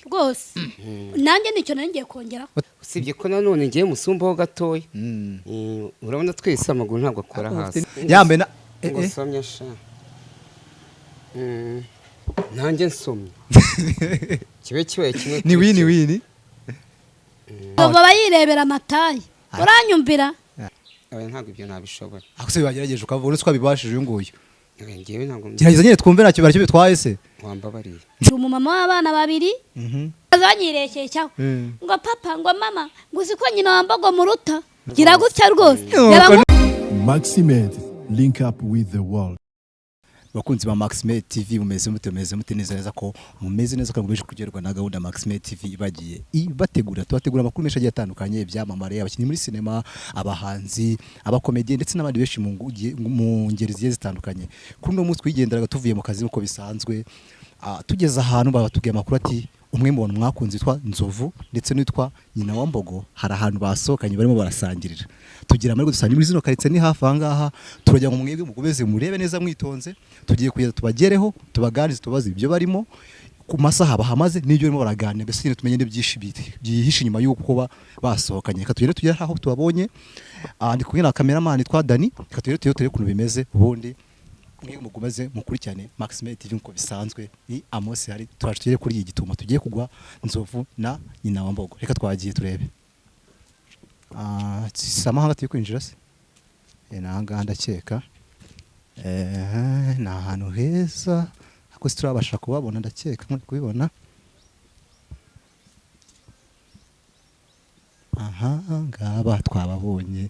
rwose nanjye nicyo nangiye kongera usibye ko nanone ngiye musumbaho gatoya urabona twese amaguru ntabwo akora hasi yambe na ngosomye sha nanjye nsomye kibe kimwe ni wini baba yirebera amatayi uranyumvira ntabwo ibyo nabishobora akose bagerageje ukavuga uretse ko bibashije uyu nguyu ngewe ntabwo gerageza nyine twumve nacyo baracyo bitwaye se wambabariye umumama w'abana babiri azanyirekeye cyaho ngo papa ngo mama ngo uzi ko Nyinawambogo muruta gira gutya rwose Maximed, link up with the world. bakunzi ba Maximed TV mumeze mute neza ko mumeze neza ko mubeje kugerwa na gahunda Maximed TV ibagiye ibategura tubategura amakuru menshi agiye atandukanye byamamare abakinnyi muri sinema abahanzi abakomediye ndetse n'abandi benshi mu ngeri zigiye zitandukanye kuri no munsi twigenderaga tuvuye mu kazi uko bisanzwe tugeze ahantu babatubwiye amakuru ati umwe mu bantu mwakunze yitwa Nzovu ndetse n'itwa Nyinawambogo hari ahantu basohokanye barimo barasangirira tugira amahirwe dusangira muri zino karitsiye ni hafi ahangaha turajya ngo mwebwe mugomeze murebe neza mwitonze tugiye kugeza tubagereho tubaganize tubaze ibyo barimo ku masaha bahamaze n'ibyo barimo baraganira mbese nyine tumenye n'ibyinshi byihishe inyuma y'uko basohokanye reka tugere aho tubabonye ndi kumwe na cameraman yitwa Dani reka tugere ukuntu bimeze ubundi mwe mugomeze mukurikirane Maximed TV nko bisanzwe ni Amos hari turashye kuri iki gituma tugiye kugwa Nzovu na Nyinawambogo reka twagiye turebe samahanga tuye kwinjira se nanga ndakeka na ahantu heza ako turabasha kubabona ndakeka muri kubibona aha ngaba twababonye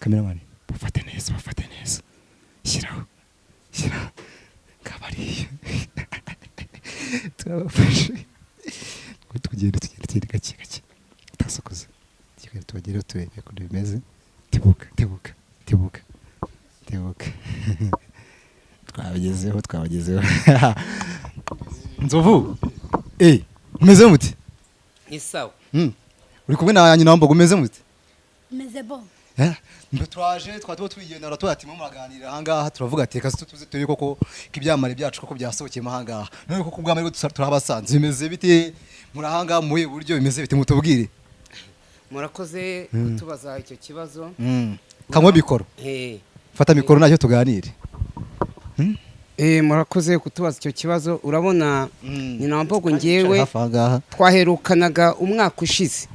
cameraman bafate neza Shiraho kabari turabafashe tugende gake tasokoza tugere turebe ko bimeze tibuka twabagezeho Nzovu umeze mute ni sawa uri kumwe na Nyinawambogo umeze mute meze bo mbe twaje twatuba twigendera twatima muraganira ahangaha turavuga ati kasi tuze tuye koko kibyamare byacu koko byasohokeye mahanga none koko bwamare turabasanze bimeze bite murahanga muye buryo bimeze bite mutubwire murakoze kutubaza icyo kibazo kamwe bikoro fata mikoro nacyo tuganire murakoze kutubaza icyo kibazo urabona Nyinawambogo ngewe twaherukanaga umwaka ushize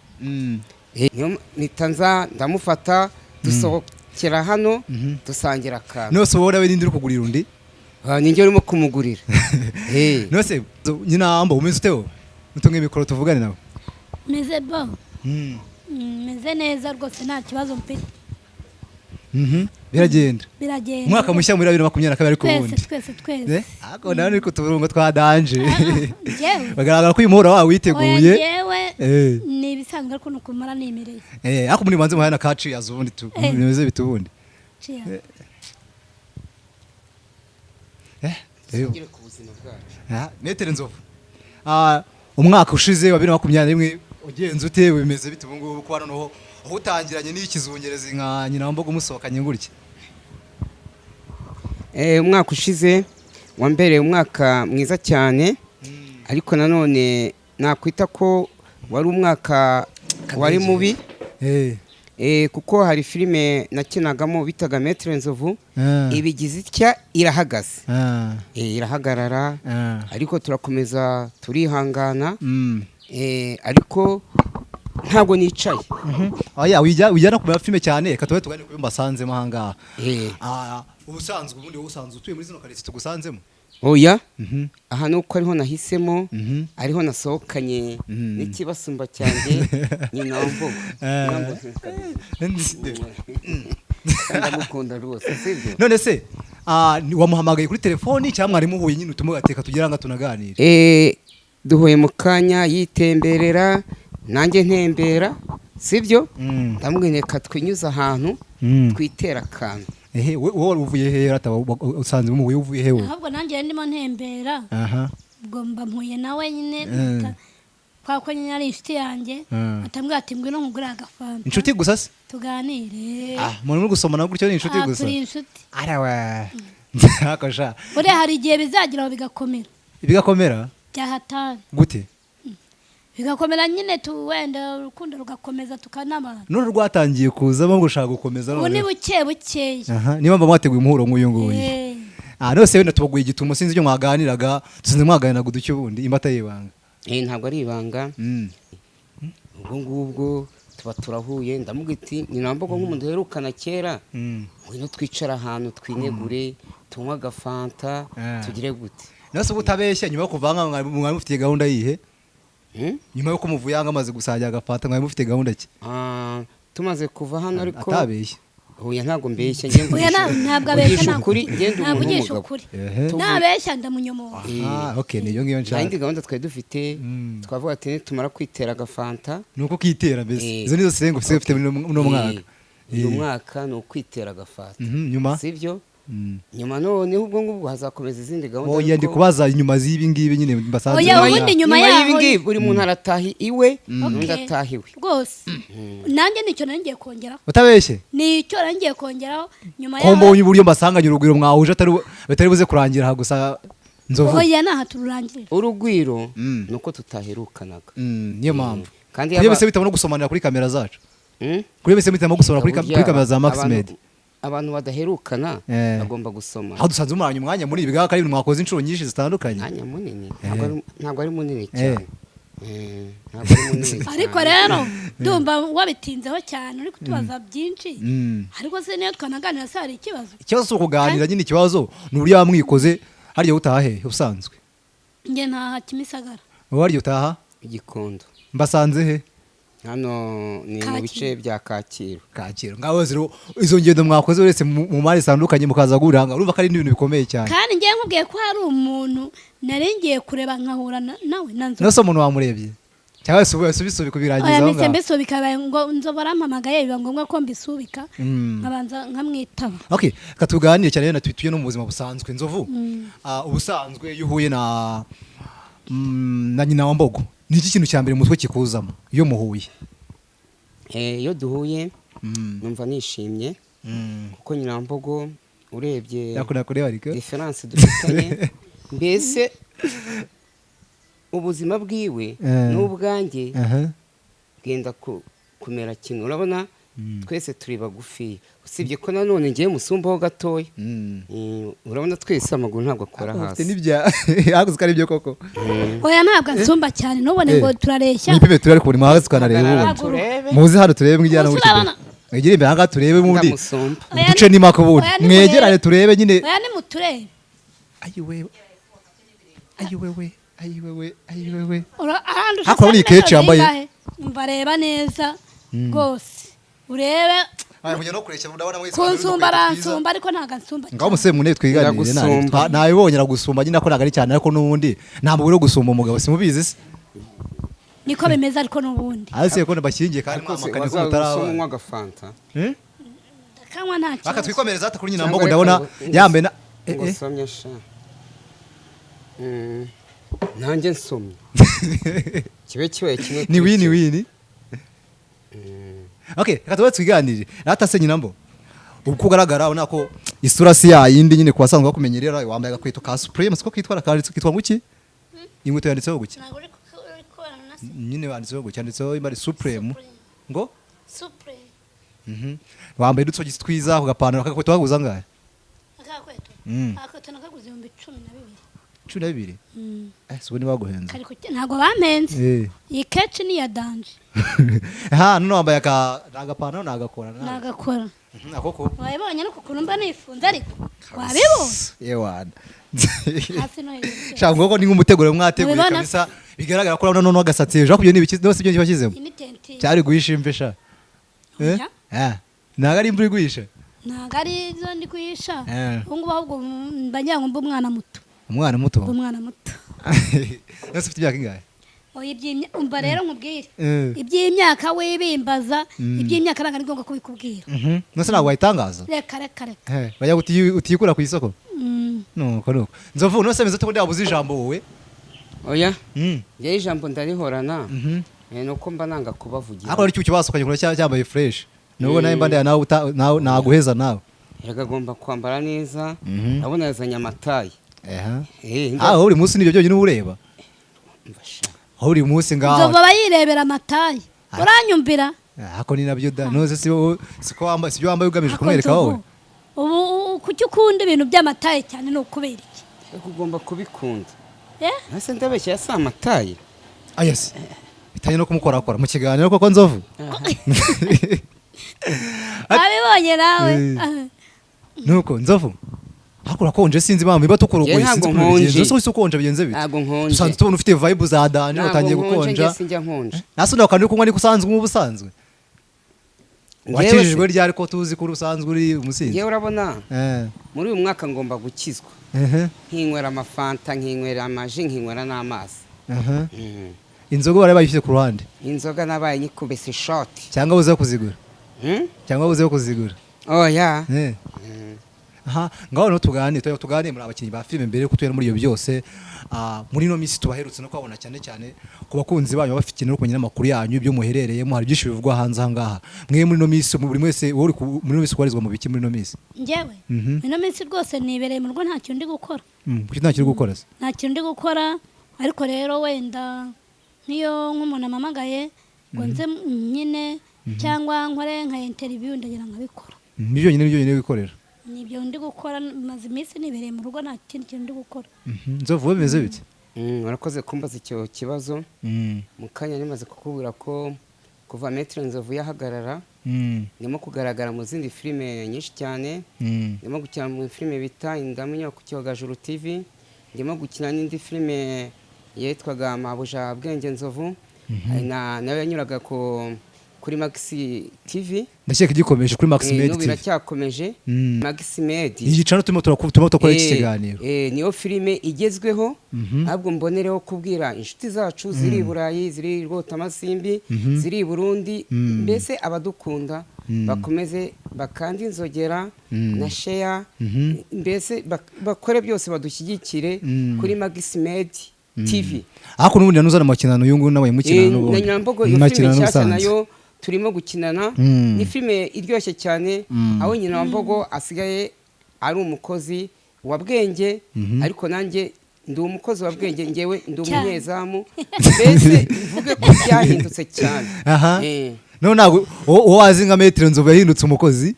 nitanza ndamufata dusohokera hano dusangira akantu nose wowe nawe nindi uri kugurira undi ninjye urimo kumugurira nose Nyinawambogo umeze uteho mutunge mikoro tuvugane nawe meze bo meze neza rwose nta kibazo mfite biragenda umwaka mushya muri 2022 ariko ubundi twese ako nawe niko tuburungo twadanje bagaragara ko imura wawe witeguye ni ibisanzwe ariko nukumara nimireye ako muri manze muhana kaci yazubundi bimeze bitubundi singire ku buzima bwacu netere Nzovu umwaka ushize wa 2021 ugenze ute bimeze bite ubungubu ko noneho aho utangiranye n'ikizungereza nka Nyinawambogo umusohokanye nguriki umwaka ushize wambereye umwaka mwiza cyane ariko nanone nakwita ko wari umwaka wari mubi kuko hari filime nakinagamo bitaga Maître Nzovu ibigize itya irahagaze irahagarara ariko turakomeza turihangana ariko ntabwo nicaye oya wijyana ku filime cyane reka tuba tugane ku mbasanze mahanga ubusanzwe ubundi usanzwe utuye muri zino karitsiye tugusanzemo oya aha nuko ariho nahisemo ariho nasohokanye n'ikibasumba cyanjye Nyinawambogo ndamukunda rwose sibyo none se wamuhamagaye kuri telefoni cyangwa mwari muhuye nyine utumugateka tugira ngo tunaganire duhuye mu kanya yitemberera nanjye ntembera sibyo ndamubwiye reka twinyuze ahantu twitera akantu wowe uvuye he usanze mu uvuye he wowe ahubwo nanjye ndimo ntembera ubwo mbamuye nawe nyine kwako nyine ari inshuti yanjye atambwira ati ngwino nkugure agafanta inshuti gusa se tuganire muri gusomana gutyo ni inshuti gusa turi inshuti arawa akasha uri hari igihe bizagira bigakomera byahatari gute bigakomera nyine wenda urukundo rugakomeza tukanamara none rwatangiye kuzamo ngo ushaka gukomeza ubu ni bukeya niba mba mwateguye umuhuro nk'uyu nguyu nose wenda tubaguye igitumo sinzi ibyo mwaganiraga tuzinze mwaganiraga uduke ubundi imbata y'ibanga ntabwo ari ibanga ubwo ngubwo tuba turahuye ndamuga iti Nyinawambogo nk'umuntu uherukana kera ngwino twicara ahantu twinegure tunywa agafanta tugire gute nose uba utabeshya nyuma yo kuvanga mwari mufitiye gahunda yihe nyuma yo kumuvuyanga amaze gusangira agafanta mwari mufite gahunda ki tumaze kuva hano ariko atabeshya oya ntabwo mbeshya ntabwo abeshya ukuri ngende umuntu w'umugabo ntabeshya ndamunyomoza okay niyo ngiyo nshaka indi gahunda twari dufite twavuga ati tumara kwitera agafanta nuko kitera mbese izo nizo sengo ufite no mwaka uyu mwaka ni ukwitera agafanta nyuma sivyo nyuma noneho ubwo ngubwo hazakomeza izindi gahunda oya ndi kubaza inyuma z'ibi ngibi nyine mbasanze oya ubundi nyuma y'ibi ngibi buri muntu aratahi iwe n'undi atahiwe rwose nanjye nicyo nangiye kongeraho utabeshye nicyo nangiye kongeraho nyuma yaho mbonye uburyo mbasanganye urugwiro mwahuje batari buze kurangira aha gusa Nzovu oya naha tururangirira urugwiro nuko tutaherukanaga niyo mpamvu kandi kuri bese bitamo no gusomanira kuri kamera zacu kuri bese bitamo gusomana kuri kamera za Maximed abantu badaherukana bagomba gusoma aho dusanze umwanya muri ibi gaha kari mwakoze inshuro nyinshi zitandukanye mwanya munini ntabwo ari munini cyane ariko rero ndumva wabitinzeho cyane uri kutubaza byinshi ariko se niyo twanaganira se hari ikibazo cyo kuganira nyine ikibazo ni uburyo bamwikoze hariya utaha he usanzwe nge ntaha Kimisagara wariya utaha Igikondo mbasanze he hano ni mu bice bya Kacyiru ngaho zero izo ngendo mwakoze uretse mu mari sandukanye mukaza guranga urumva ko ari ibintu bikomeye cyane kandi ngiye nkubwiye ko hari umuntu narengiye kureba nkahura nawe nanzo nose umuntu wamurebye cyangwa subisubi kubirangiza aho ngaho mbisubika ngo Nzovu arampamagaye biba ngombwa ko mbisubika nkabanza nkamwitaba okay katuganire cyane na tuye no mu buzima busanzwe Nzovu ubusanzwe yuhuye na Nyinawambogo ni iki kintu cya mbere mutwe kikuzamo iyo muhuye iyo duhuye numva nishimye kuko Nyinawambogo urebye diferanse dufitanye mbese ubuzima bwiwe n'ubwanjye bwenda kumera kimwe urabona twese turi bagufi usibye ko nanone ngiye musumbaho gatoya urabona twese amaguru ntabwo akora hasi haguze ko ari byo koko oya ntabwo ansumba cyane nubone ngo turareshya nipibe turari kubura mahagaze tukanareba ubundi muzi hano turebe mw'ijyana muri kigo mwegere imbere aha turebe ubundi duce n'imaka ubundi mwegerane turebe nyine oya ni muturebe ayiwewe hakora ni kechi yambaye mbareba neza rwose urebe kunsumba aransumba ariko ntago ansumba ngaho musebe muneye twiganire nabibonye aragusumba nyine ko ntago ari cyane ariko n'ubundi ntabwo uri gusumba umugabo simubizi se niko bimeze ariko n'ubundi ariko ko bashyingiye kandi mwamakanye ko mutaraba unywa agafanta kanywa nta kibazo bakatwikomereza hata kuri Nyinawambogo ndabona yambe na usomye sha nanjye nsomye kibe kimwe ni wini okay katuba twiganire rata se Nyinawambogo uko ugaragara ubona ko isura si ya yindi nyine kubasanzwe bakumenyerera wambaye agakweto ka Supreme siko kitwara kanditse kitwa nguki inkweto yanditseho guki nyine banditseho guki yanditseho imari Supreme ngo Supreme wambaye dutso gitwiza ku gapantaro akakweto waguza ngahe akakweto akakweto nakaguze 12 sibo ni baguhenze ntago bamenze iyi kechi ni ya danje none wambaye agapantaro nagakora akoko wabibonye no kukuntu mba nifunze ariko wabibonye yewana hasi no hejuru shaka ngo ni nk'umuteguro mwateguye kabisa bigaragara ko none agasatsi hejuru kubyo n'ibiki nose ibyo ntibashyizemo cyari guhisha imvesha ntago ari imvura iguhisha ntago ari zo ndi guhisha ubu ngubu ahubwo mba ngira ngo mbe umwana muto umwana muto nose ufite imyaka ingahe umva rero nkubwire iby'imyaka wibimbaza iby'imyaka ntabwo ari ngombwa kubikubwira nose ntabwo wayitangaza reka bajya utiyikura ku isoko nuko Nzovu nose meze tubundi yabuze ijambo wowe oya njye ijambo ndarihorana nuko mba nanga kubavugira ariko ari cyo kibazo ukajya cyambaye fresh nubwo nawe mba nawe naguheza nawe agomba kwambara neza abona yazanye amatayi buri munsi nibyo byonyine ureba buri munsi ngaho Nzovu bayirebera amatayi uranyumvira ako ni nabyo da noze siko wambaye sibyo wambaye ugamije kumwereka wowe ubu kuki ukunda ibintu by'amatayi cyane no kubera iki ugomba kubikunda nase ndabeshya yasa amatayi ayese bitanye no kumukorakora mu kiganiro koko Nzovu abibonye nawe nuko Nzovu hakura konje sinzi bamwe batukurogoye sinzi kubigenza so ukonje bigenze bite ntago nkonje usanzwe tubona ufite vibe za danje utangiye gukonja nase ndakandi kunywa ni kusanzwe mu busanzwe wakijijwe ryari ko tuzi ko usanzwe uri umusinzi yewe urabona muri uyu mwaka ngomba gukizwa nkinywera amafanta nkinywera amaji nkinywera n'amazi inzoga bari bayifite ku ruhande inzoga nabaye nyikubise shot cyangwa uze kuzigura oya ngaho no tugane muri abakinyi ba filime mbere ko tuyera muri iyo byose muri no misi tubaherutse no kwabona cyane cyane ku bakunzi banyu bafite no kunyina makuru yanyu ibyo muherereyemo hari byinshi bivugwa hanze hangaha mwe muri no misi buri mwese uri muri no misi kwarizwa mu biki muri no misi njyewe muri no misi rwose nibereye mu rugo nta kintu ndi gukora kuki nta kintu gukora se nta kintu ndi gukora ariko rero wenda niyo nk'umuntu amamagaye ngo nze nyine cyangwa nkore nka interview ndagira nkabikora nibyo nyine wikorera nibyo ndi gukora maze iminsi nibereye mu rugo nta kindi kintu ndi gukora Nzovu bimeze bite warakoze kumbaza icyo kibazo mu kanya nimaze kukubwira ko kuva Maître Nzovu yahagarara ndimo kugaragara mu zindi filime nyinshi cyane ndimo gukina mu filime bita Indamyo ku Cyogajuru TV ndimo gukina n'indi filime yitwaga Mabuja Bwenge Nzovu nawe yanyuraga kuri Maxi TV ndashaka igikomeje kuri Maximed TV biracyakomeje Maximed igicano turimo turakora iki kiganiro niyo filime igezweho ahubwo mbonereho kubwira inshuti zacu ziri Burayi ziri Rwota Masimbi ziri Burundi mbese abadukunda bakomeze bakandi inzogera na share mbese bakore byose badushyigikire kuri Maximed TV ako nubundi nanuzana makinano yungu nawe mukinano n'ubundi Nyinawambogo iyo filime cyashya nayo turimo gukinana ni filime iryoshye cyane aho Nyinawambogo asigaye ari umukozi wa Bwenge ariko nanjye ndi umukozi wa Bwenge ngewe ndi umunyezamu mbese mvuge ko byahindutse cyane no nago wazi nka Maître Nzovu yahindutse umukozi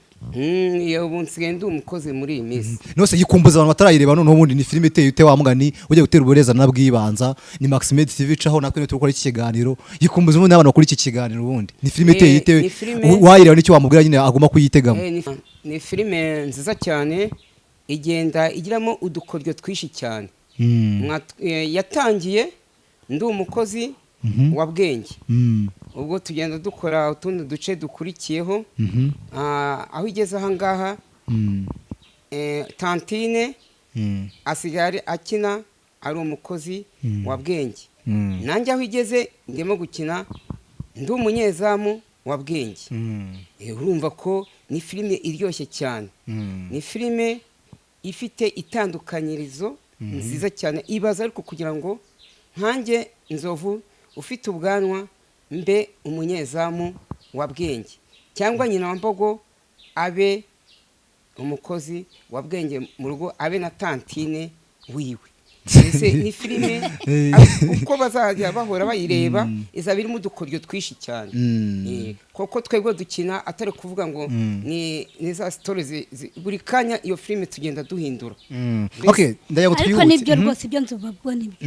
iyo bunsigaye ndi umukozi muri iyi minsi nose yikumbuza abantu batarayireba none ubundi ni filime iteye ute wamugani ujye gutera ubureza nabwibanza ni Maximed TV caho nakwe turukora iki kiganiro yikumbuza ubundi abantu bakora iki kiganiro ubundi ni filime iteye ite wayireba n'icyo wamubwira nyine agomba kuyitegamo ni filime nziza cyane igenda igiramo udukoryo twishi cyane yatangiye ndi umukozi wa Bwenge ubwo tugenda dukora utundi duce dukurikiyeho aho igeze aha ngaha Tantine asigare akina ari umukozi wa Bwenge nanjye aho igeze ndimo gukina ndi umunyezamu wa Bwenge urumva ko ni filime iryoshye cyane ni filime ifite itandukanyirizo nziza cyane ibaza ariko kugira ngo nkanjye Nzovu ufite ubwanwa mbe umunyezamu wa Bwenge cyangwa Nyinawambogo abe umukozi wa Bwenge mu rugo abe na Tantine wiwe ese ni filime uko bazajya bahora bayireba izaba irimo udukoryo twishi cyane koko twebwe dukina atari kuvuga ngo ni za stories buri kanya iyo filime tugenda duhindura okay ndayago twihute ariko nibyo rwose ibyo Nzovu avuga nibyo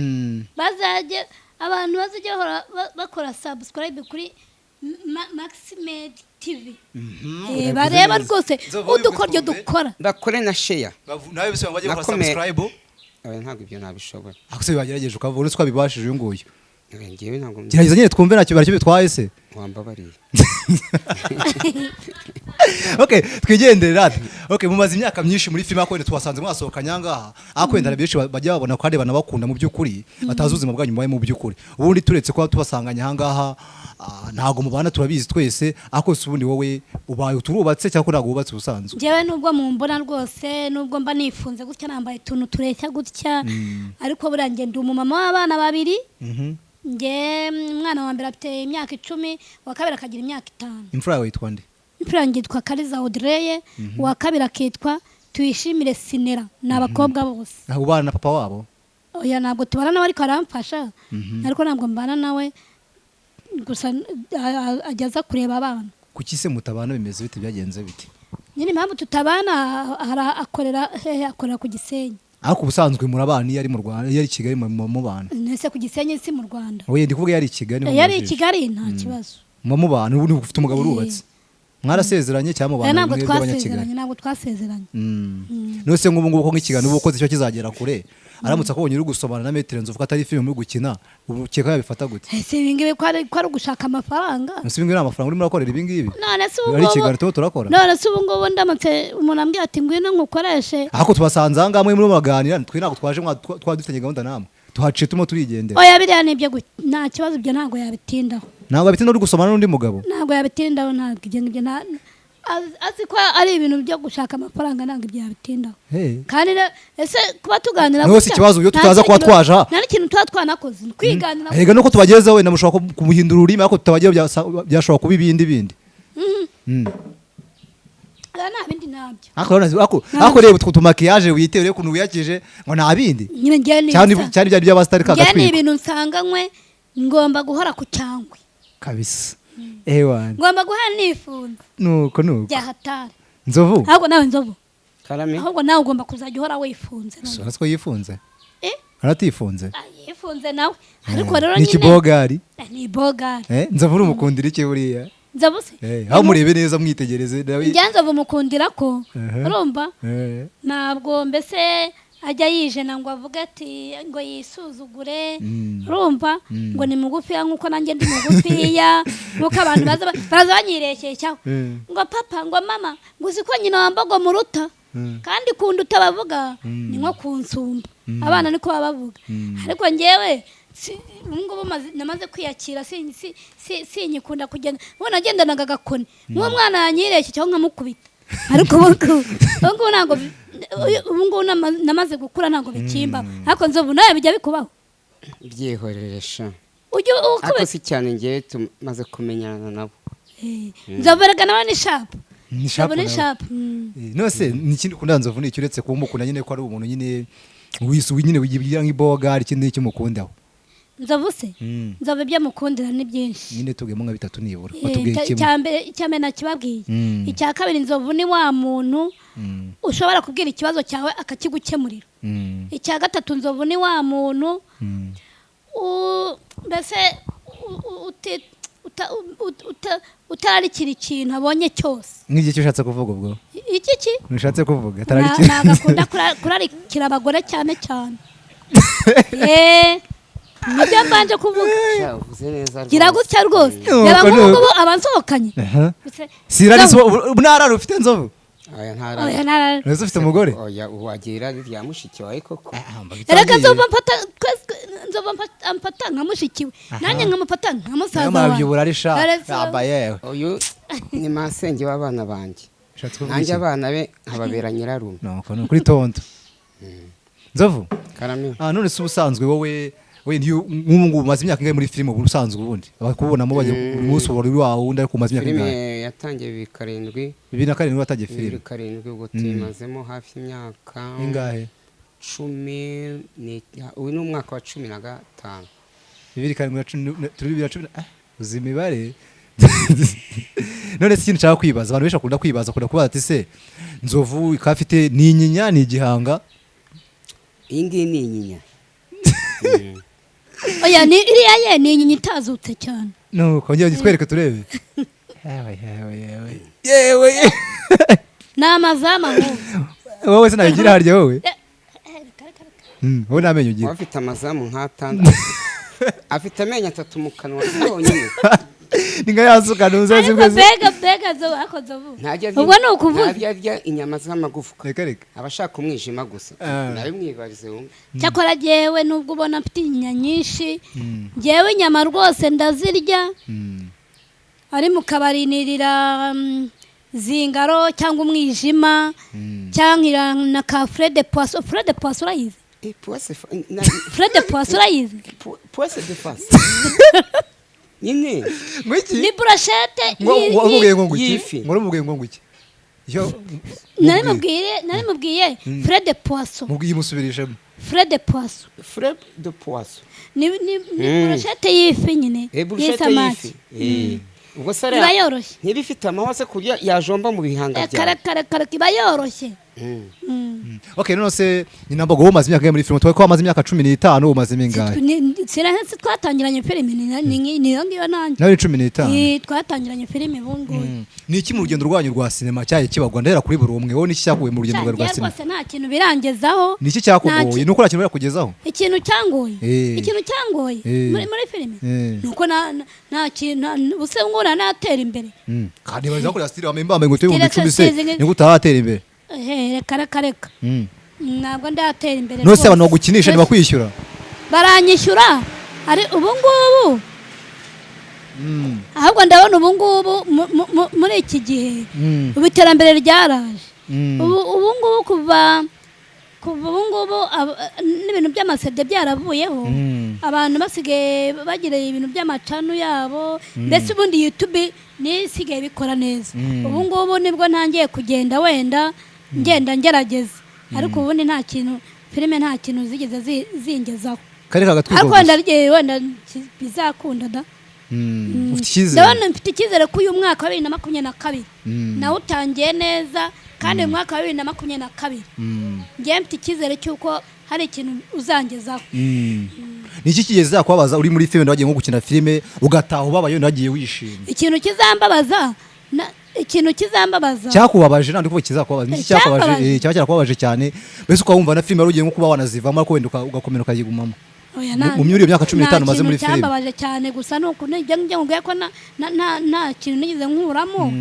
bazajya abantu bazajya bakora subscribe kuri Maximed TV bareba rwose udukoryo dukora bakore na share nawe bise bajye gukora subscribe ntabwo ibyo nabishobora akose bagerageje ukavuga uretse twabibashije uyu nguyu ngewe ntabwo gerageza nyine twumve nacyo baracyo bitwaye se wambabariye okay twigendere rata okay mumaze imyaka myinshi muri filime akwenda twasanze mwasohoka nyangaha akwenda byinshi bajya babona ko areba nabakunda mu byukuri batazi ubuzima bwanyu mu byukuri ubundi turetse ko tubasanganya hangaha ntago mubana turabizi twese akose ubundi wowe ubaye uturubatse cyangwa ntago wubatse ubusanzwe jewe nubwo mumbona rwose nubwo mba nifunze gutya nambaye tuntu tureshya gutya ariko burangiye ndi umumama w'abana babiri nge umwana wa mbere afite imyaka 10 wa kabiri akagira imyaka 5 imfura yawe yitwa nde imfura yanjye yitwa Kariza Audrey uwa kabiri akitwa Tuyishimire Sinera ni abakobwa bose aho ubana na papa wabo oya ntabwo tubana nawe ariko aramfasha ariko ntabwo mbana nawe gusa ageza kureba abana kuki se mutabana bimeze bite byagenze bite nyine impamvu tutabana akorera ku Gisenyi ariko ubusanzwe murabana iyo ari mu Rwanda iyo ari Kigali mu bana nese ku Gisenyi si mu Rwanda oye ndi kuvuga yari Kigali yari Kigali nta kibazo mu bana ubu ufite umugabo urubatse mwarasezeranye cyangwa mu bana ntabwo twasezeranye nose nk'ubu ngubu ko nk'ikiganiro ubukoze cyo kizagera kure aramutse akubonye uri gusomana na Maître Nzovu atari filime uri gukina ubu keka yabifata gute ese ibingibi ko ari gushaka amafaranga nose ibingibi amafaranga urimo urakorera ibingibi none se ubu ari ikiganiro turakora none se ubu ngubu ndamutse umuntu ambwiye ati ngwino nkukoreshe ako tubasanze aha ngaha muri baganira twe ntabwo twaje twadufitanye gahunda namwe tuhaciye turimo turigendera oya biriya nibyo nta kibazo ibyo ntabwo yabitindaho ntabwo yabitindaho uri gusomana n'undi mugabo ntabwo yabitindaho ntabwo ibyo azi ko ari ibintu byo gushaka amafaranga ntabwo ibyo yabitindaho kandi ese kuba tuganira nose ikibazo iyo tutaza kuba twaje nta n'ikintu tuba twanakoze kwiganira rega nuko tubagezeho wenda mushobora kumuhindura ururimi ariko tutabageho byashobora kuba ibindi nta bindi ntabyo ako reba utwo tumakiyaje witewe rero ukuntu wiyakije ngo nta bindi cyane byari by'abasitari kagatwiko ni ibintu nsanganywe ngomba guhora ku cyangwe kabisa ewana ngomba guhora nifunze nuko byahatari Nzovu ahubwo nawe Nzovu Karame ahubwo nawe ugomba kuzajya uhora wifunze none ko yifunze aratifunze yifunze nawe ariko rero nyine ni kibogari ni bogari Nzovu urumukundira iki buriya Nzovu se aho murebe neza mwitegereze Nzovu mukundira ko urumva ntabwo mbese ajya yijena ngo avuge ati ngo yisuzugure urumva ngo ni mugufiya nk'uko nanjye ndi mugufiya nk'uko abantu baza banyirekeye cyangwa ngo papa ngo mama ngo uzi ko Nyinawambogo muruta kandi kunda utabavuga ni nko kunsumba abana niko baba bavuga ariko njyewe ngubu namaze kwiyakira sinyikunda kugenda ubona agendanaga agakoni nk'umwana yanyireshye cyangwa nkamukubita ariko ubu ntabwo ubu namaze gukura ntabwo bikimba ariko Nzovu nawe bijya bikubaho byihoreresha ariko si cyane ngewe tumaze kumenyana nabo Nzovu rega nawe ni shapu ni shapu nose n'ikindi ukunda Nzovu ni icyo uretse kuba umukunda nyine ko ari umuntu nyine nyine wigira nk'ibogari ikindi n'icyo umukundaho Nzovu se Nzovu ibyo mukundira ni byinshi nyine tubwemo nka bitatu nibura icyambere nakibabwiye icya kabiri Nzovu ni wa muntu ushobora kubwira ikibazo cyawe akakigukemurira icya gatatu Nzovu ni wa muntu mbese utararikira ikintu abonye cyose nk'iki cyo ushatse kuvuga ubwo iki ushatse kuvuga ntabwo akunda kurarikira abagore cyane cyane nibyo mbanje kuvuga gira gutya rwose yaba nk'ubu abansohokanye sirariso unarara ufite Nzovu oya ntarara nese ufite umugore oya wagira rya mushiki wawe koko reka Nzovu ampata nka mushikiwe nanjye nkamufata nka musaza wawe amabyubura ari sha yabaye uyu ni masenge w'abana banjye nanjye abana be nkababera nyirarume nuko kuri tonto Nzovu Karame none se ubusanzwe wowe nk'ubu maze imyaka ingahe muri filime ubu usanzwe ubundi abakubonamo bajya umunsi uri wawe undi ariko maze imyaka ingahe filime yatangiye 2007 watangiye filime 2007 ubwo timazemo hafi imyaka ingahe 10 uyu ni umwaka wa 15 2010 uzi imibare none se ikintu nshaka kwibaza abantu benshi bakunda kwibaza kubaza ati se Nzovu ikafite ni inyinya ni igihanga iyi ngiyi ni inyinya oya iriya ni inyinya itazutse cyane nuko njye gitwereke turebe yewe ni amazamu wowe se nabigira harya wowe wowe namenye ugira afite amazamu nk'atandatu afite amenyo 3 mu kanwa honyine ninga yasuka nuzazi kwese bega zo akoze ubu ubwo no kuvuza ntajya inyama z'amagufwa reka abashaka umwijima gusa nawe mwibarize wumve cyakora jewe nubwo ubona mfite inyanya nyinshi jewe inyama rwose ndazirya ari mu kabarinirira zingaro cyangwa umwijima cyangwa na ka Fred de Poisson urayizi Fred de Poisson urayizi Poisson de face nyine Ngwiki ni brochette wamubwiye ngo ngwiki y'ifi. mubwiye ngo ngwiki yo nari mubwiye Fred de Poisson mubwiye musubirishemo Fred de Poisson Fred de Poisson ni brochette y'ifi nyine bruschette y'ifi ubwo sare iba yoroshye ntibifite amahose kurya yajomba mu bihanga byawe kare iba yoroshye Okay, none se Nyinawambogo umaze imyaka muri film twako amaze imyaka 15 umaze mingahe sirahetse twatangiranye filime niyo ngiyo nanjye nawe 15 twatangiranye filime bungu ni iki mu rugendo rwanyu rwa cinema cyaye kibagwa ndera kuri buri umwe wowe ni iki cyakuye mu rugendo rwa cinema rwose nta kintu birangezaho ni iki cyakugoye nuko kintu birakugezaho ikintu cyangoye muri filime nuko nta kintu buse ngura natera imbere kandi baza kuri style amemba ngo tuye mu bicumi se ni gutahatera imbere reka ntabwo ndatera imbere nose abantu bagukinisha ntibakwishyura baranyishyura ari ubu ngubu ahubwo ndabona ubu ngubu muri iki gihe ubu iterambere ryaraje ubu ngubu kuva ubu ngubu n'ibintu by'amasede byaravuyeho abantu basigaye bagira ibintu by'amacanu yabo mbese ubundi YouTube nisigaye bikora neza ubu ngubu nibwo ntangiye kugenda wenda ngenda ngerageza ariko ubundi nta kintu filime nta kintu zigeze zingezaho kare kagatwigo ariko wenda bizakunda da ndabona mfite icyizere ko uyu mwaka wa 2022 nawe utangiye neza kandi uyu mwaka wa 2022 ngiye mfite icyizere cy'uko hari ikintu uzangezaho ni iki kigeza kwabaza uri muri filime ndagiye nko gukina filime ugataha ubabaye ndagiye wishimye ikintu kizambabaza cyakubabaje nandi kuvuga kizakubabaza iki cyakubabaje cyaba cyarakubabaje cyane bese ukawumva na filime rugiye nko kuba wanazivamo ariko wenda ugakomera ukayigumamo mu myuri y'imyaka 15 maze muri filime cyambabaje cyane gusa nuko njye nguye ko nta kintu nigize nkuramo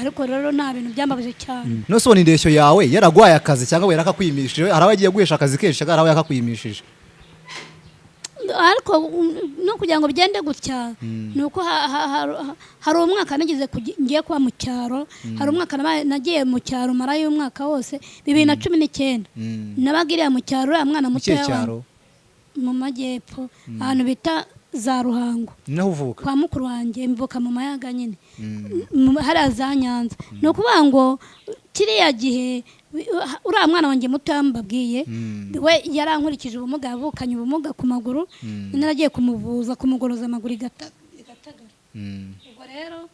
ariko rero nta bintu byambabaje cyane no so ni ndeshyo yawe yaragwaye akazi cyangwa wera akakwimishije arabagiye guhesha akazi kenshi arabaye akakwimishije ariko no kugira ngo bigende gutya nuko hari umwaka nagize ngiye kuba mu cyaro hari umwaka nagiye mu cyaro mara y'umwaka wose 2019 nabagiriye mu cyaro mwana muto mu majyepfo ahantu bita za Ruhango naho uvuka kwa mukuru wanjye mvuka mu mayaga nyine hari za Nyanza no kuvuga ngo kiriya gihe uriya mwana wanjye muto yambabwiye we yarankurikije ubumuga yavukanye ubumuga ku maguru naragiye kumuvuza kumugoroza amaguru igatagara ubwo rero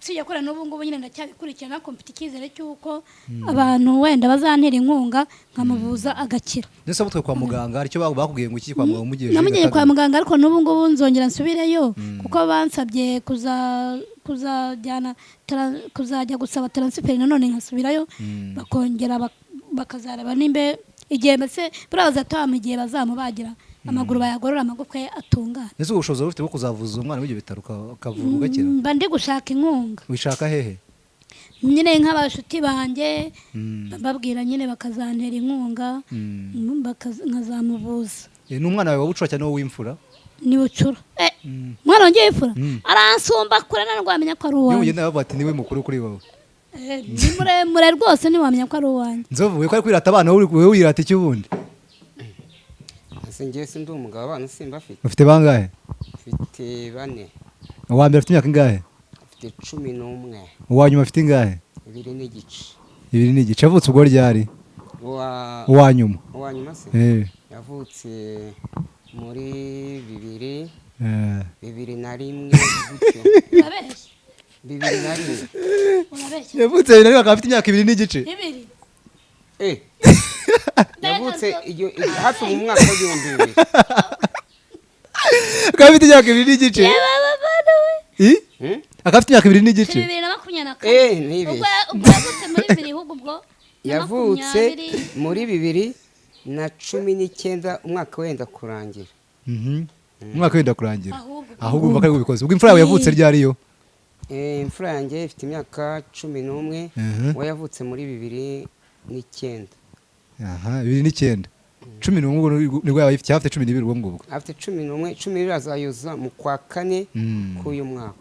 sije kora n'ubu ngubu nyine ndacyabikurikirana ko mfite icyizere cy'uko abantu wenda bazantera inkunga nkamuvuza agakira nese butwe kwa muganga aricyo bakubwiye ngo iki kwa muganga umugeje namugiye kwa muganga ariko n'ubu ngubu nzongera nsubireyo kuko bansabye kuzajya gusaba transfer nanone nkasubirayo bakongera bakazareba nimbe igihe mbese buraza atama igihe bazamubagira amaguru bayagorora amagufwa atungana nese ubushobozi ufite bwo kuzavuza umwana w'ibyo bitaro kavuga ugakira mba ndi gushaka inkunga wishaka hehe nyine nk'abashuti banjye babwira nyine bakazantera inkunga nkazamuvuza ni umwana wawe wabucura cyane wowe w'imfura ni bucura mwana wanjye w'imfura aransumba kure ntabwo ko ari uwanjye niwe bavuga ati niwe mukuru kuri wowe ni muremure rwose ntiwamenya ko ari uwanjye Nzovu we ko ari kwirata abana wowe wirata iki ubundi ngiye sindi umugabo abana simba afite ufite bangahe ufite 4 uwa mbere afite imyaka ingahe ufite 11 uwa nyuma afite ingahe 2 n'igice 2 n'igice avutse ubwo ryari uwa nyuma se yavutse muri 2001 gutyo yavutse nari akaba afite imyaka 2 n'igice yavutse hafi mu mwaka w'2000 akaba afite imyaka 2 n'igice akaba afite imyaka 2 n'igice 2024 yavutse muri 2019 umwaka wenda kurangira umwaka wenda kurangira ahubwo umva ko ubikoze ubwo imfura yawe yavutse ryari yo imfura yanjye ifite imyaka 11 we yavutse muri 2009 aha 2009 11 nibwo yawe ifite afite 12 ubwo ngubwo afite 11 12 azayuza mu kwa kane k'uyu mwaka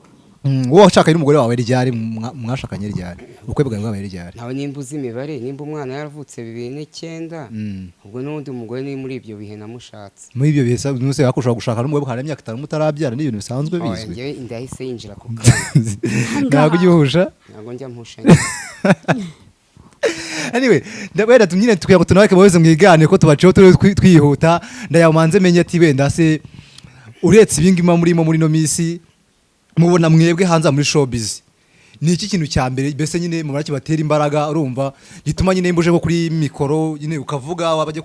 wowe washakanye n'umugore wawe ryari mwashakanye ryari ubukwe bwawe ryari nawe nimba uzi imibare nimba umwana yaravutse 2009 ubwo n'undi mugore ni muri ibyo bihe namushatse muri ibyo bihe nuse yakushaka gushaka n'umugore hari imyaka 5 mutarabyara n'ibintu bisanzwe bizwi njye indahise yinjira ku kandi ntabwo ugihusha ntabwo njya mpusha anyway ndabera tumnyine tukuya ngo tunaweke baweze mwigane ko tubaciho twihuta ndayamanze menye ati wenda se uretse ibingima muri no misi mubona mwebwe hanza muri showbiz ni iki kintu cya mbere bese nyine mu baraki batera imbaraga urumva gituma nyine imbuje ko kuri mikoro nyine ukavuga wabajye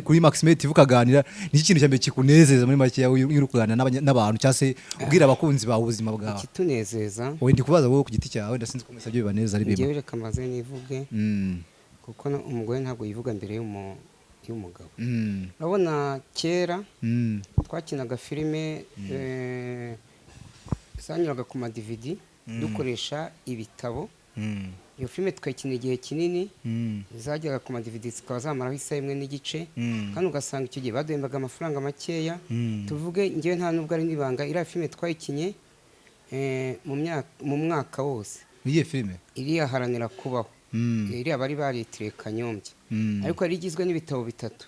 kuri Maximed TV ukaganira ni iki kintu cya mbere kikunezeza muri make yawe y'urukuganira n'abantu cyase ubwira abakunzi ba ubuzima bwawe kitunezeza wowe ndi kubaza wowe ku giti cyawe ndasinze ko mesabye bibaneza ari bimwe ngewe reka maze nivuge kuko umugore ntabwo yivuga mbere y'umugabo urabona kera twakinaga filime zanyuraga ku ma DVD dukoresha ibitabo iyo filime twakina igihe kinini zajyaga ku ma DVD zikaba zamaraho isaha imwe n'igice kandi ugasanga icyo gihe baduhembaga amafaranga makeya tuvuge ngewe nta nubwo ari nibanga iriya filime twayikinye mu mwaka wose iyihe filime iriya haranira kubaho iriya bari baritiriye Kanyombya ariko yari igizwe n'ibitabo bitatu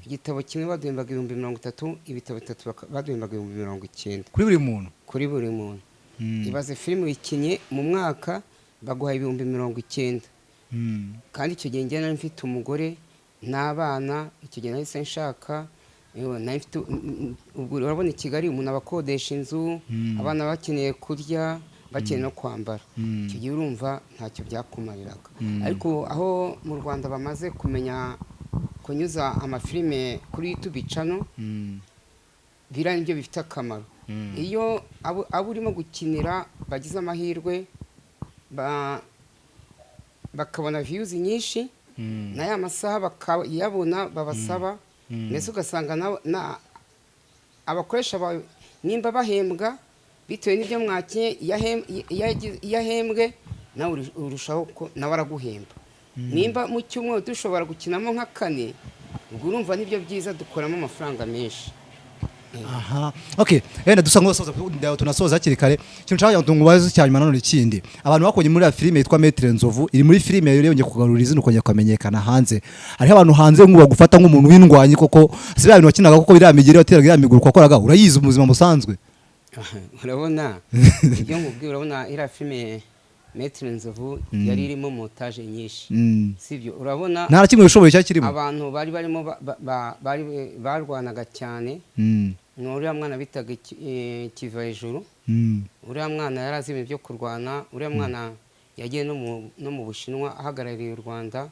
igitabo kimwe baduhembaga 30,000 ibitabo bitatu baduhembaga 90,000 kuri buri muntu ibaze filime uyikinye mu mwaka baguha 90,000 kandi icyo gihe njye nari mfite umugore n'abana icyo gihe nahise nshaka ubwo urabona i Kigali umuntu abakodesha inzu abana bakeneye kurya bakeneye no kwambara icyo gihe urumva ntacyo byakumariraga ariko aho mu Rwanda bamaze kumenya kunyuza amafilime kuri YouTube channel bira nibyo bifite akamaro iyo abo urimo gukinira bagize amahirwe bakabona views nyinshi na ya masaha bakayabona babasaba mbese ugasanga abakoresha nimba bahembwa bitewe n'ibyo mwakinye yahembwe nawe urushaho ko nawe araguhemba nimba mu cyumweru dushobora gukinamo nka 4 ubwo urumva nibyo byiza dukoramo amafaranga menshi aha okay enda dusa ngosoza tunasoza hakiri kare kintu cyangwa tungubaze cyanyuma none ikindi abantu bakonye muri ya filime yitwa Maître Nzovu iri muri filime yari yonye kugarura izina ukongera kwamenyekana hanze ari abantu hanze ngo bagufata nk'umuntu w'indwanyi koko siba ibintu wakinaga koko biramigire wateraga iramiguru kwakoraga urayizi umuzima musanzwe urabona ibyo ngubwira urabona ira filime Maître Nzovu yari irimo montage nyinshi sivyo urabona nta kimwe bishoboye cyakirimo abantu bari barimo barwanaga cyane n'uriya mwana bitaga kiva hejuru uriya mwana yarazimye byo kurwana uriya mwana yagiye no mu Bushinwa ahagarariye u Rwanda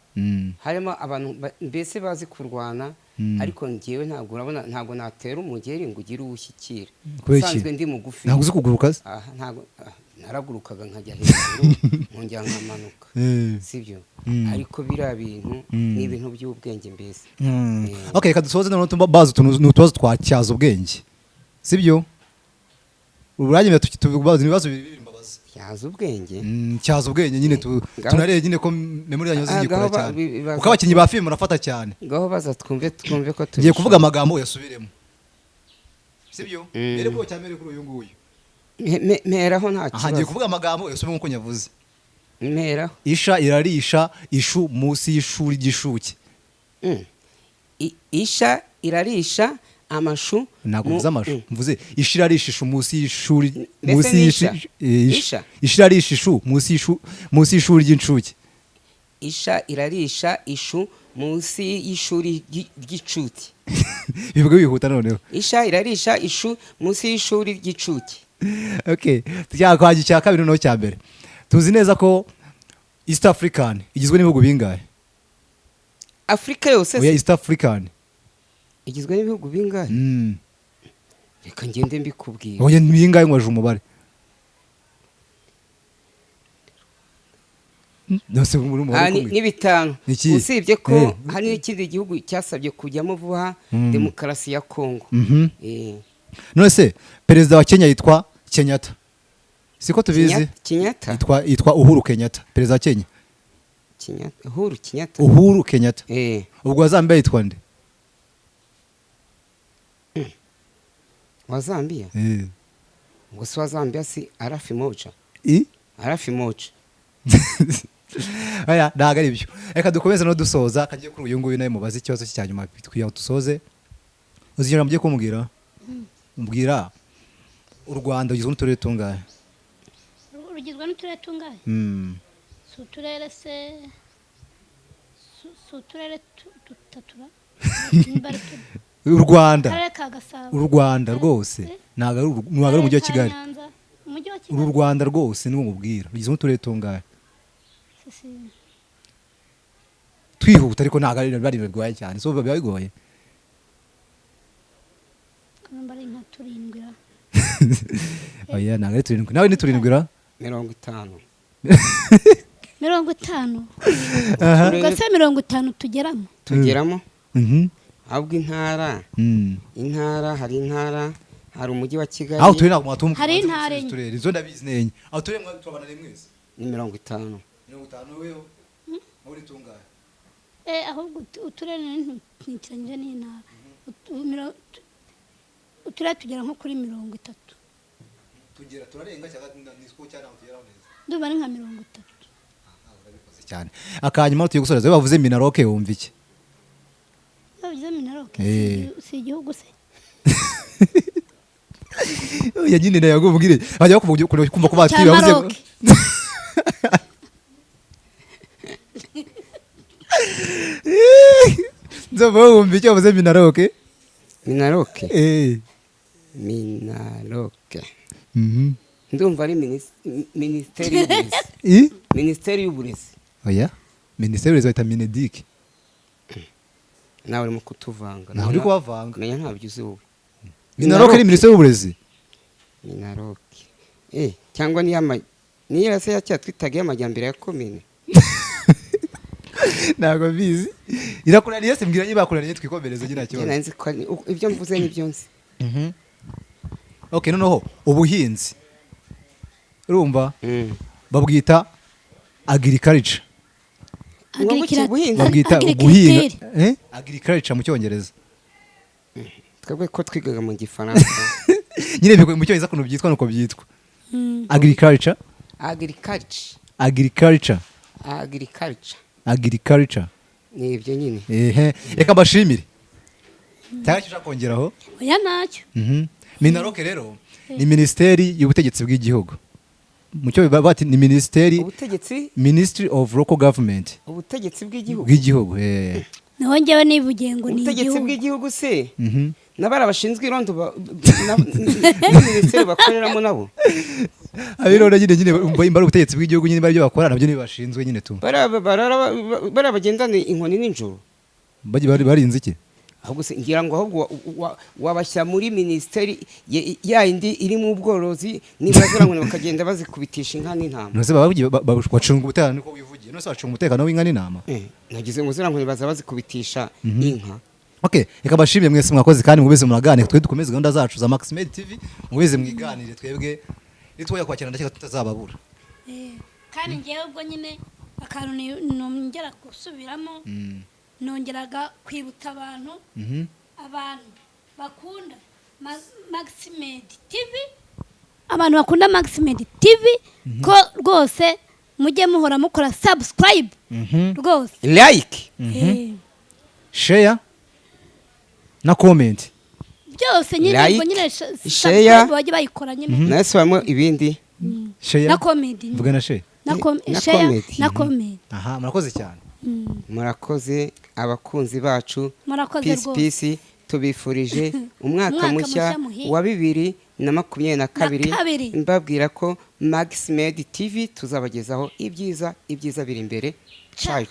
harimo abantu mbese bazi kurwana ariko ngiyewe ntabwo urabona ntabwo natera umugeri ngo ugire uwushyikira usanzwe ndi mugufi ntabwo uzi kuguruka ntabwo naragurukaga nkajya hejuru nkongera nkamanuka sibyo ariko biriya bintu ni ibintu by'ubwenge mbese okay reka dusoze none tubaza utubazo twacyaza ubwenge sibyo uranyemera tubaza ibibazo bibiri mbabaza cyaza ubwenge nyine tunareye nyine ko memory yanyu zigikora cyane uko abakinyi ba filime murafata cyane ngaho baza twumve ko tugiye kuvuga amagambo yasubiremo sibyo rero ko cyamere kuri uyu nguyu meraho nta kibazo ngiye kuvuga amagambo yasubiremo uko nyavuze meraho isha irarisha ishu munsi y'ishuri ry'ishuke isha irarisha amashu naguze amashu mvuze ishirarisha ishu munsi y'ishuri ishirarisha ishu munsi y'ishuri ry'incuke isha irarisha ishu munsi y'ishuri ry'icuke bivuga bihuta noneho isha irarisha ishu munsi y'ishuri ry'icuke okay tujya cya kabiri no cya mbere tuzi neza ko East African igizwe n'ibihugu bingahe Afrika yose oya East African igizwe n'ibihugu bingahe reka ngende mbikubwira oya bingahe ngwaje umubare nose ni bitanu usibye ko hari n'ikindi gihugu cyasabye kujyamo vuba demokarasi ya Kongo none se perezida wa Kenya yitwa Kenyatta siko tubizi Kenyatta yitwa Uhuru Kenyatta perezida wa Kenya Uhuru Kenyatta ubwo wa Zambia yitwa nde wa Zambia ngo si wa Zambia si arafi moja arafi moja aya ntago ari byo reka dukomeze no dusoza kagiye kuri uyu nguyu nawe mubaze ikibazo cya nyuma twiyaho dusoze uzigera mugiye kumubwira umbwira u Rwanda rugizwe n'uturere tungahe rugizwe n'uturere tungahe si uturere se si uturere dutatu u Rwanda akarere ka Gasabo u Rwanda rwose ntago ari umujyi wa Kigali u Rwanda rwose niwo mubwira rugizwe n'uturere tungahe twihuta ariko ntago ari bari bigoye cyane so biba bigoye bari nka turindwi oya ntago ari turindwi nawe ni turindwi ra 50 ugase 50 tugeramo ahubwo intara hari intara hari umujyi wa Kigali aho turi ntabwo mwatumva hari intara izo ndabizi nenye aho turi twabana mwese ni 50 wewe muri tungahe ahubwo uturere ntikiranyije n'intara uturere tugera nko kuri 30 tugera turarenga cyangwa nisiko cyane tugera neza ndumva ari nka 30 urabikoze cyane akanyuma tugiye gusoreza bavuze Minaroke wumva iki bavuze Minaroke si igihugu se ya nyine nayo ngubwire bajya kumva ko batiri bavuze Nzovu wumva icyo bavuze Minaroke ndumva ari minisiteri y'uburezi oya minisiteri y'uburezi bayita Minedic nawe urimo kutuvanga nawe uri kubavanga menya ntabyo uzi wowe Minaroke ni minisiteri y'uburezi Minaroke cyangwa niyo se yacyatwitaga y'amajyambere ya komine ntago bizi irakuraniye se mbwira niba bakuraniye twikomereze gira kibazo nanzi ko ibyo mvuze ni byo nzi okay noneho ubuhinzi urumva babwita agriculture babwita guhinga agriculture mu cyongereza twebwe ko twigaga mu gifaransa nyine mu cyongereza kuno byitwa nuko byitwa agriculture ni ibyo nyine reka mbashimire cyangwa ushaka kongeraho oya ntacyo Minaroke rero ni minisiteri y'ubutegetsi bw'igihugu mu cyo bati ni minisiteri Ministry of Local Government ubutegetsi bw'igihugu naho njyewe nivugiye ngo ni ubutegetsi bw'igihugu se nabara bashinzwe irondo minisiteri bakoreramo nabo abirona nyine imba ubutegetsi bw'igihugu nyine bari bakora nabyo nibashinzwe nyine tu bara bagendana inkoni n'injuru barinze iki ahubwo se ngira ngo ahubwo wabashya muri minisiteri yindi iri mu bworozi nibazura ngo bakagenda bazikubitisha inka n'intama nose bacunga umutekano niko wivugiye nose bacunga umutekano w'inka n'intama nagize ngo zira ngo baza bazikubitisha inka okay reka bashimye mwese mwakoze kandi mubeze muragane twe dukomeze gahunda zacu za Maximed TV mubeze mwiganire twebwe nitwoya kwakira ndakeka tutazababura kandi ngewe ubwo nyine akantu nongera gusubiramo nongeraga kwibutsa abantu bakunda Maximed TV abantu bakunda Maximed TV ko rwose mujye muhora mukora subscribe rwose like share na comment byose nyine ubwo nyine share bajye bayikora nyine nasubamo ibindi share na comment mvuga na share na comment aha murakoze cyane murakoze abakunzi bacu peace tubifurije umwaka mushya wa 2022 mbabwira ko Maximed TV tuzabagezaho ibyiza biri imbere ciao